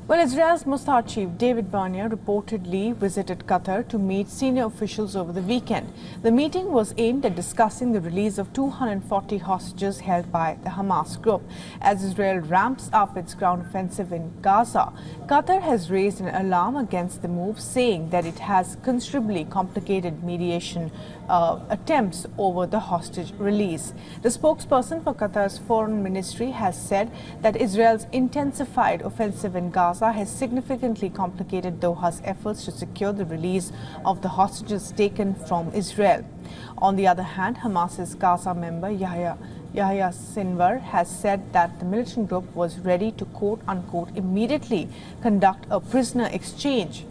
Well, Israel's Mossad Chief David Barnea reportedly visited Qatar to meet senior officials over the weekend. The meeting was aimed at discussing the release of 240 hostages held by the Hamas group. As Israel ramps up its ground offensive in Gaza, Qatar has raised an alarm against the move, saying that it has considerably complicated mediation attempts over the hostage release. The spokesperson for Qatar's foreign ministry has said that Israel's intensified offensive in Gaza has significantly complicated Doha's efforts to secure the release of the hostages taken from Israel. On the other hand, Hamas's Gaza member Yahya Sinwar has said that the militant group was ready to quote-unquote immediately conduct a prisoner exchange.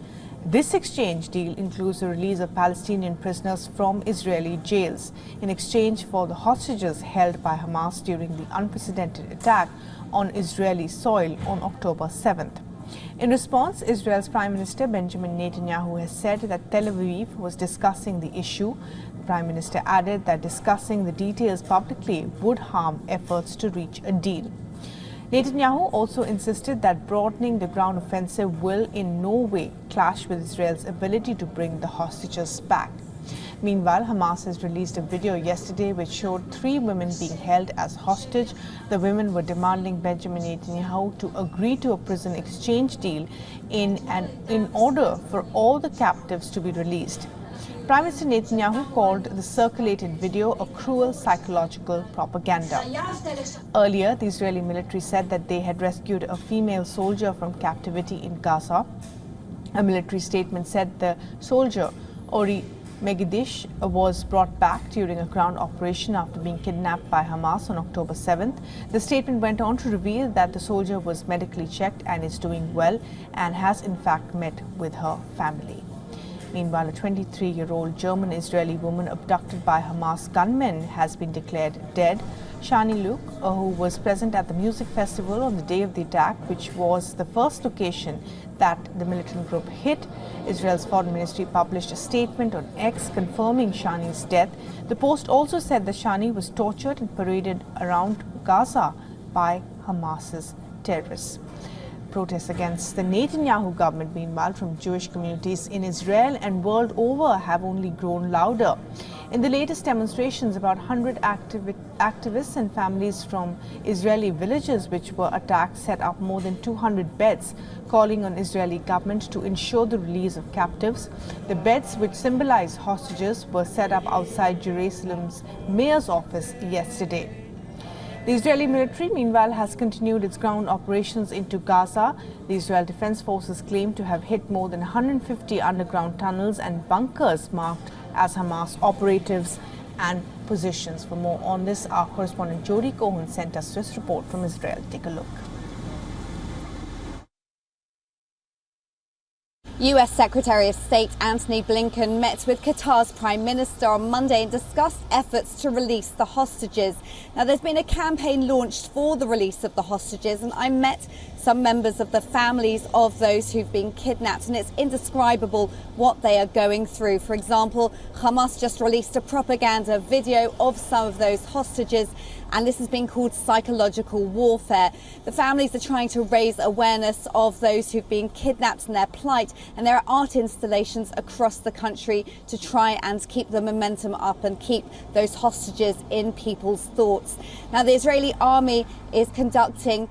This exchange deal includes the release of Palestinian prisoners from Israeli jails in exchange for the hostages held by Hamas during the unprecedented attack on Israeli soil on October 7th. In response, Israel's Prime Minister Benjamin Netanyahu has said that Tel Aviv was discussing the issue. The Prime Minister added that discussing the details publicly would harm efforts to reach a deal. Netanyahu also insisted that broadening the ground offensive will in no way clash with Israel's ability to bring the hostages back. Meanwhile, Hamas has released a video yesterday which showed 3 women being held as hostage. The women were demanding Benjamin Netanyahu to agree to a prison exchange deal in order for all the captives to be released. Prime Minister Netanyahu called the circulated video a cruel psychological propaganda. Earlier, the Israeli military said that they had rescued a female soldier from captivity in Gaza. A military statement said the soldier, Ori Megidish, was brought back during a ground operation after being kidnapped by Hamas on October 7th. The statement went on to reveal that the soldier was medically checked and is doing well and has in fact met with her family. Meanwhile, a 23-year-old German-Israeli woman abducted by Hamas gunmen has been declared dead. Shani Luke, who was present at the music festival on the day of the attack, which was the first location that the militant group hit. Israel's foreign ministry published a statement on X confirming Shani's death. The post also said that Shani was tortured and paraded around Gaza by Hamas's terrorists. Protests against the Netanyahu government, meanwhile, from Jewish communities in Israel and world over have only grown louder. In the latest demonstrations, about 100 activists and families from Israeli villages which were attacked set up more than 200 beds, calling on Israeli government to ensure the release of captives. The beds, which symbolize hostages, were set up outside Jerusalem's mayor's office yesterday. The Israeli military, meanwhile, has continued its ground operations into Gaza. The Israel Defense Forces claim to have hit more than 150 underground tunnels and bunkers marked as Hamas operatives and positions. For more on this, our correspondent Jody Cohen sent us this report from Israel. Take a look. US Secretary of State Antony Blinken met with Qatar's Prime Minister on Monday and discussed efforts to release the hostages. Now, there's been a campaign launched for the release of the hostages, and I met some members of the families of those who've been kidnapped, and it's indescribable what they are going through. For example, Hamas just released a propaganda video of some of those hostages, and this has been called psychological warfare. The families are trying to raise awareness of those who've been kidnapped and their plight, and there are art installations across the country to try and keep the momentum up and keep those hostages in people's thoughts. Now, the Israeli army is conducting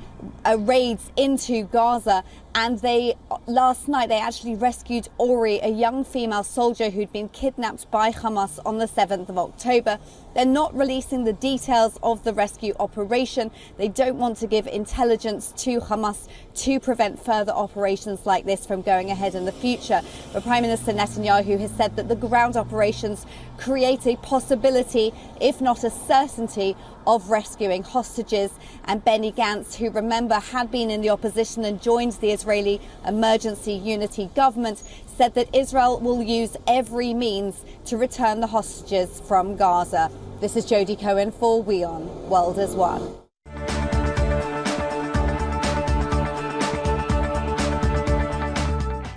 raids into Gaza, and last night they actually rescued Ori, a young female soldier who'd been kidnapped by Hamas on the 7th of October. They're not releasing the details of the rescue operation. They don't want to give intelligence to Hamas to prevent further operations like this from going ahead in the future. But Prime Minister Netanyahu has said that the ground operations create a possibility, if not a certainty, of rescuing hostages. And Benny Gantz, who, remember, had been in the opposition and joined the Israeli Emergency Unity government, said that Israel will use every means to return the hostages from Gaza. This is Jody Cohen for WION World as One.